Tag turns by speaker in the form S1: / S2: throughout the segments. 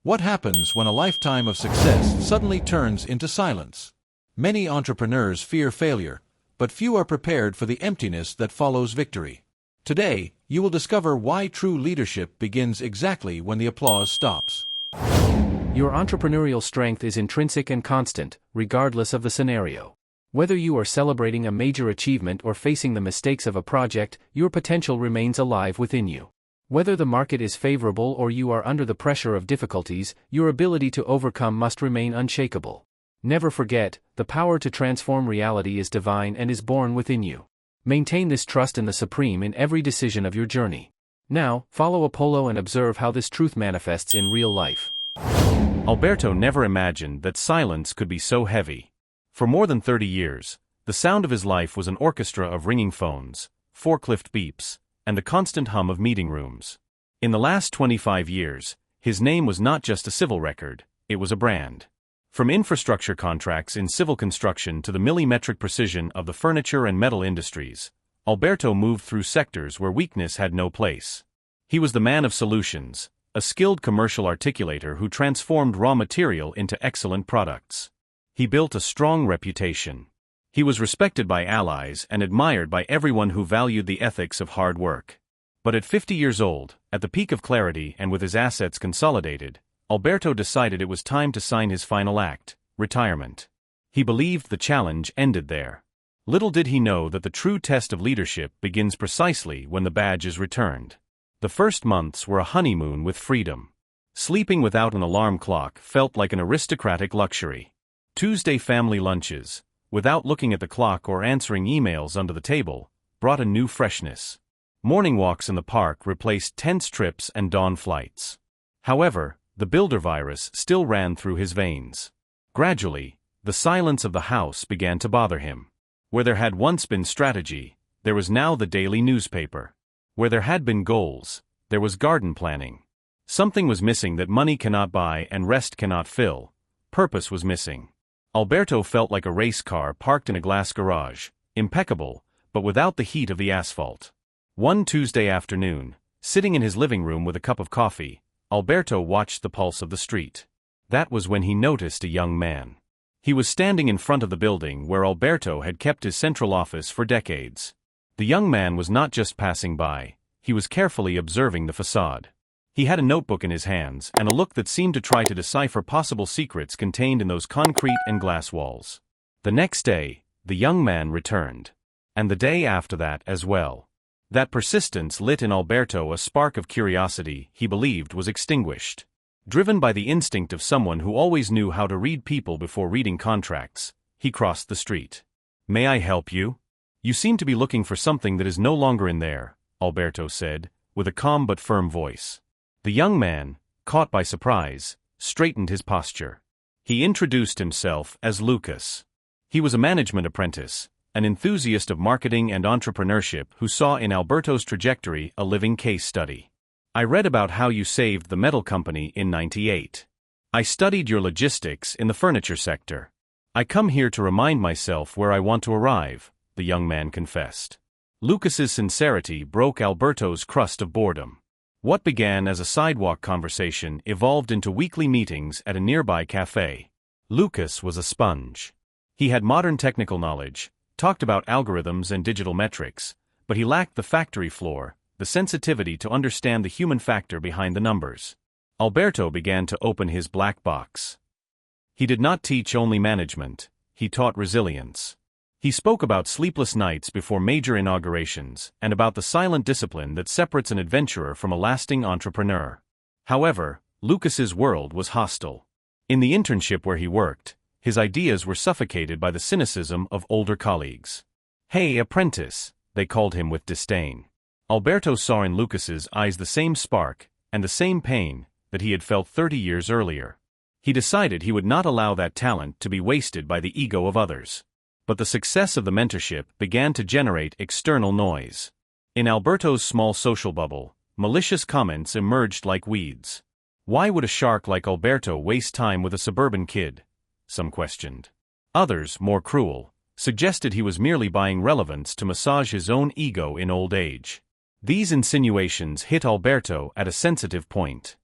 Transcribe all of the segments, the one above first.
S1: What happens when a lifetime of success suddenly turns into silence? Many entrepreneurs fear failure, but few are prepared for the emptiness that follows victory. Today, you will discover why true leadership begins exactly when the applause stops.
S2: Your entrepreneurial strength is intrinsic and constant, regardless of the scenario. Whether you are celebrating a major achievement or facing the mistakes of a project, your potential remains alive within you. Whether the market is favorable or you are under the pressure of difficulties, your ability to overcome must remain unshakable. Never forget, the power to transform reality is divine and is born within you. Maintain this trust in the Supreme in every decision of your journey. Now, follow Apollo and observe how this truth manifests in real life.
S3: Alberto never imagined that silence could be so heavy. For more than 30 years, the sound of his life was an orchestra of ringing phones, forklift beeps, and the constant hum of meeting rooms. In the last 25 years, his name was not just a civil record, it was a brand. From infrastructure contracts in civil construction to the millimetric precision of the furniture and metal industries, Alberto moved through sectors where weakness had no place. He was the man of solutions, a skilled commercial articulator who transformed raw material into excellent products. He built a strong reputation. He was respected by allies and admired by everyone who valued the ethics of hard work. But at 50 years old, at the peak of clarity and with his assets consolidated, Alberto decided it was time to sign his final act, retirement. He believed the challenge ended there. Little did he know that the true test of leadership begins precisely when the badge is returned. The first months were a honeymoon with freedom. Sleeping without an alarm clock felt like an aristocratic luxury. Tuesday family lunches, without looking at the clock or answering emails under the table, brought a new freshness. Morning walks in the park replaced tense trips and dawn flights. However, the builder virus still ran through his veins. Gradually, the silence of the house began to bother him. Where there had once been strategy, there was now the daily newspaper. Where there had been goals, there was garden planning. Something was missing that money cannot buy and rest cannot fill. Purpose was missing. Alberto felt like a race car parked in a glass garage, impeccable, but without the heat of the asphalt. One Tuesday afternoon, sitting in his living room with a cup of coffee, Alberto watched the pulse of the street. That was when he noticed a young man. He was standing in front of the building where Alberto had kept his central office for decades. The young man was not just passing by, he was carefully observing the facade. He had a notebook in his hands and a look that seemed to try to decipher possible secrets contained in those concrete and glass walls. The next day, the young man returned. And the day after that as well. That persistence lit in Alberto a spark of curiosity he believed was extinguished. Driven by the instinct of someone who always knew how to read people before reading contracts, he crossed the street. "May I help you? You seem to be looking for something that is no longer in there," Alberto said, with a calm but firm voice. The young man, caught by surprise, straightened his posture. He introduced himself as Lucas. He was a management apprentice, an enthusiast of marketing and entrepreneurship who saw in Alberto's trajectory a living case study. "I read about how you saved the metal company in '98. I studied your logistics in the furniture sector. I come here to remind myself where I want to arrive," the young man confessed. Lucas's sincerity broke Alberto's crust of boredom. What began as a sidewalk conversation evolved into weekly meetings at a nearby cafe. Lucas was a sponge. He had modern technical knowledge, talked about algorithms and digital metrics, but he lacked the factory floor, the sensitivity to understand the human factor behind the numbers. Alberto began to open his black box. He did not teach only management, he taught resilience. He spoke about sleepless nights before major inaugurations and about the silent discipline that separates an adventurer from a lasting entrepreneur. However, Lucas's world was hostile. In the internship where he worked, his ideas were suffocated by the cynicism of older colleagues. "Hey, apprentice," they called him with disdain. Alberto saw in Lucas's eyes the same spark and the same pain that he had felt 30 years earlier. He decided he would not allow that talent to be wasted by the ego of others. But the success of the mentorship began to generate external noise. In Alberto's small social bubble, malicious comments emerged like weeds. Why would a shark like Alberto waste time with a suburban kid? Some questioned. Others, more cruel, suggested he was merely buying relevance to massage his own ego in old age. These insinuations hit Alberto at a sensitive point.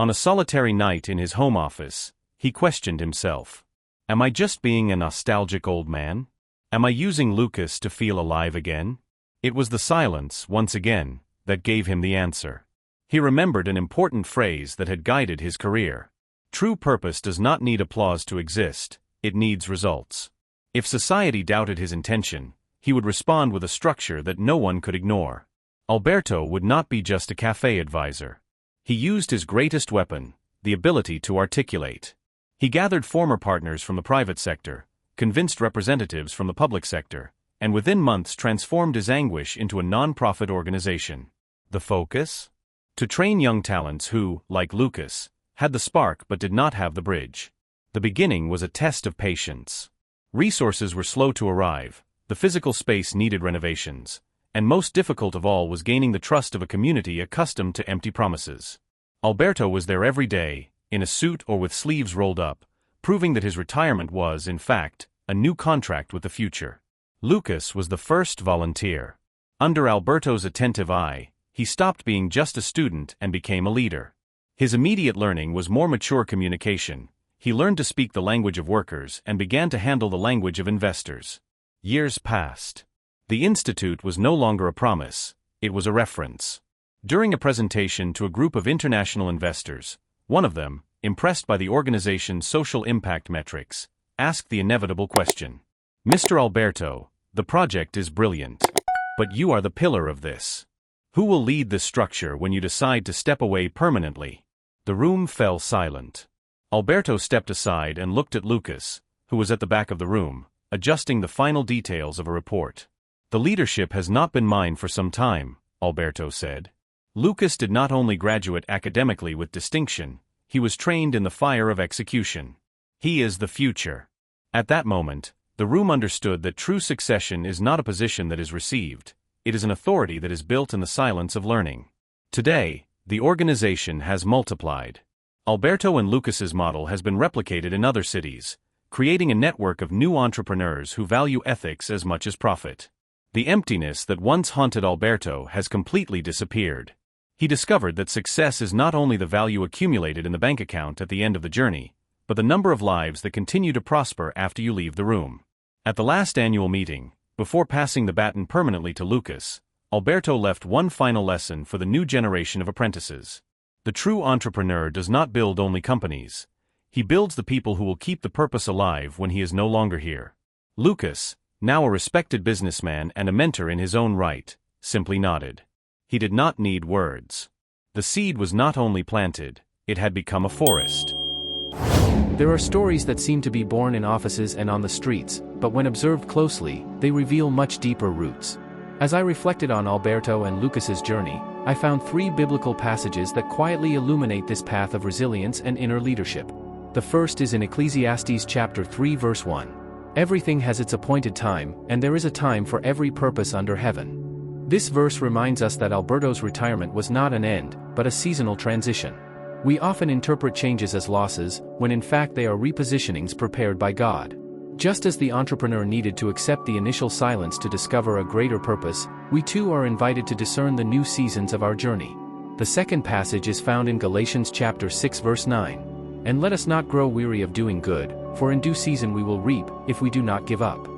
S3: On a solitary night in his home office, he questioned himself. Am I just being a nostalgic old man? Am I using Lucas to feel alive again? It was the silence, once again, that gave him the answer. He remembered an important phrase that had guided his career. True purpose does not need applause to exist, it needs results. If society doubted his intention, he would respond with a structure that no one could ignore. Alberto would not be just a cafe advisor. He used his greatest weapon, the ability to articulate. He gathered former partners from the private sector, convinced representatives from the public sector, and within months transformed his anguish into a non-profit organization. The focus? To train young talents who, like Lucas, had the spark but did not have the bridge. The beginning was a test of patience. Resources were slow to arrive, the physical space needed renovations, and most difficult of all was gaining the trust of a community accustomed to empty promises. Alberto was there every day, in a suit or with sleeves rolled up, proving that his retirement was, in fact, a new contract with the future. Lucas was the first volunteer. Under Alberto's attentive eye, he stopped being just a student and became a leader. His immediate learning was more mature communication. He learned to speak the language of workers and began to handle the language of investors. Years passed. The institute was no longer a promise, it was a reference. During a presentation to a group of international investors, one of them, impressed by the organization's social impact metrics, asked the inevitable question. Mr. Alberto, the project is brilliant. But you are the pillar of this. Who will lead this structure when you decide to step away permanently? The room fell silent. Alberto stepped aside and looked at Lucas, who was at the back of the room, adjusting the final details of a report. The leadership has not been mine for some time, Alberto said. Lucas did not only graduate academically with distinction, he was trained in the fire of execution. He is the future. At that moment, the room understood that true succession is not a position that is received, it is an authority that is built in the silence of learning. Today, the organization has multiplied. Alberto and Lucas's model has been replicated in other cities, creating a network of new entrepreneurs who value ethics as much as profit. The emptiness that once haunted Alberto has completely disappeared. He discovered that success is not only the value accumulated in the bank account at the end of the journey, but the number of lives that continue to prosper after you leave the room. At the last annual meeting, before passing the baton permanently to Lucas, Alberto left one final lesson for the new generation of apprentices. The true entrepreneur does not build only companies. He builds the people who will keep the purpose alive when he is no longer here. Lucas, now a respected businessman and a mentor in his own right, simply nodded. He did not need words. The seed was not only planted, it had become a forest.
S2: There are stories that seem to be born in offices and on the streets, but when observed closely, they reveal much deeper roots. As I reflected on Alberto and Lucas's journey, I found 3 biblical passages that quietly illuminate this path of resilience and inner leadership. The first is in Ecclesiastes chapter 3 verse 1. Everything has its appointed time, and there is a time for every purpose under heaven. This verse reminds us that Alberto's retirement was not an end, but a seasonal transition. We often interpret changes as losses, when in fact they are repositionings prepared by God. Just as the entrepreneur needed to accept the initial silence to discover a greater purpose, we too are invited to discern the new seasons of our journey. The second passage is found in Galatians chapter 6 verse 9. And let us not grow weary of doing good, for in due season we will reap, if we do not give up.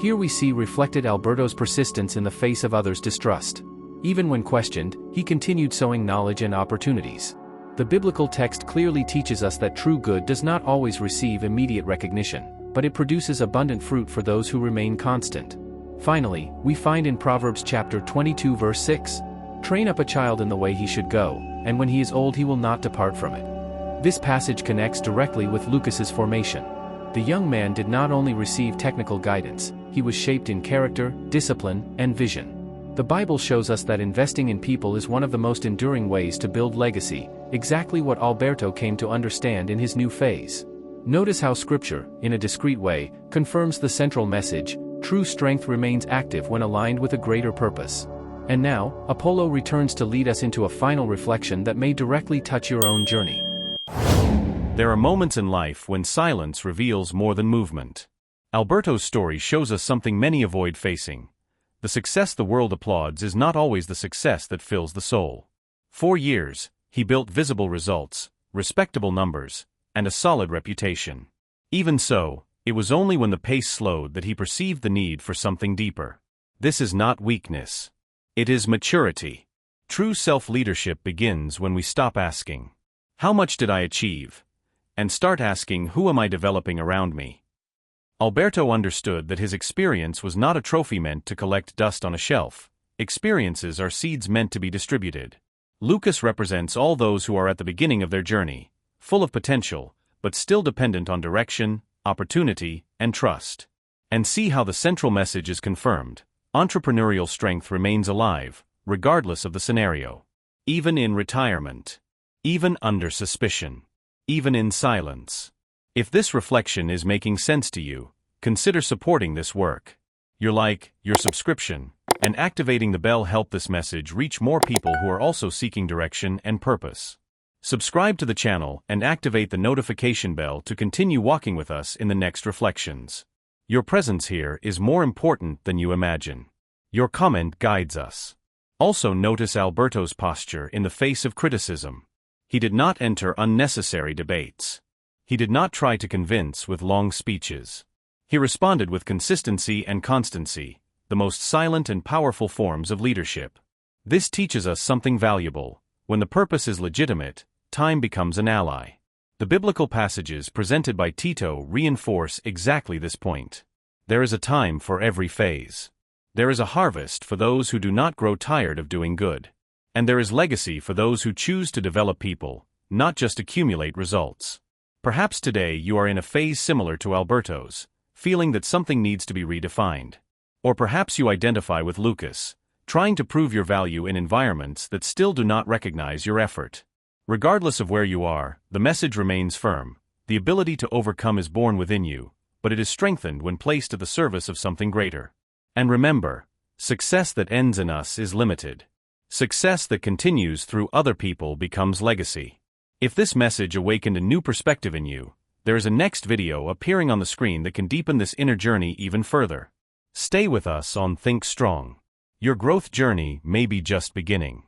S2: Here we see reflected Alberto's persistence in the face of others' distrust. Even when questioned, he continued sowing knowledge and opportunities. The biblical text clearly teaches us that true good does not always receive immediate recognition, but it produces abundant fruit for those who remain constant. Finally, we find in Proverbs chapter 22 verse 6, "Train up a child in the way he should go, and when he is old he will not depart from it." This passage connects directly with Lucas's formation. The young man did not only receive technical guidance, he was shaped in character, discipline, and vision. The Bible shows us that investing in people is one of the most enduring ways to build legacy, exactly what Alberto came to understand in his new phase. Notice how Scripture, in a discreet way, confirms the central message: true strength remains active when aligned with a greater purpose. And now, Apollo returns to lead us into a final reflection that may directly touch your own journey.
S3: There are moments in life when silence reveals more than movement. Alberto's story shows us something many avoid facing. The success the world applauds is not always the success that fills the soul. For years, he built visible results, respectable numbers, and a solid reputation. Even so, it was only when the pace slowed that he perceived the need for something deeper. This is not weakness. It is maturity. True self-leadership begins when we stop asking, "How much did I achieve?" and start asking, "Who am I developing around me?" Alberto understood that his experience was not a trophy meant to collect dust on a shelf. Experiences are seeds meant to be distributed. Lucas represents all those who are at the beginning of their journey, full of potential, but still dependent on direction, opportunity, and trust. And see how the central message is confirmed. Entrepreneurial strength remains alive, regardless of the scenario. Even in retirement. Even under suspicion. Even in silence. If this reflection is making sense to you, consider supporting this work. Your like, your subscription, and activating the bell help this message reach more people who are also seeking direction and purpose. Subscribe to the channel and activate the notification bell to continue walking with us in the next reflections. Your presence here is more important than you imagine. Your comment guides us. Also notice Alberto's posture in the face of criticism. He did not enter unnecessary debates. He did not try to convince with long speeches. He responded with consistency and constancy, the most silent and powerful forms of leadership. This teaches us something valuable. When the purpose is legitimate, time becomes an ally. The biblical passages presented by Tito reinforce exactly this point. There is a time for every phase. There is a harvest for those who do not grow tired of doing good. And there is legacy for those who choose to develop people, not just accumulate results. Perhaps today you are in a phase similar to Alberto's, feeling that something needs to be redefined. Or perhaps you identify with Lucas, trying to prove your value in environments that still do not recognize your effort. Regardless of where you are, the message remains firm. The ability to overcome is born within you, but it is strengthened when placed at the service of something greater. And remember, success that ends in us is limited. Success that continues through other people becomes legacy. If this message awakened a new perspective in you, there is a next video appearing on the screen that can deepen this inner journey even further. Stay with us on Think Strong. Your growth journey may be just beginning.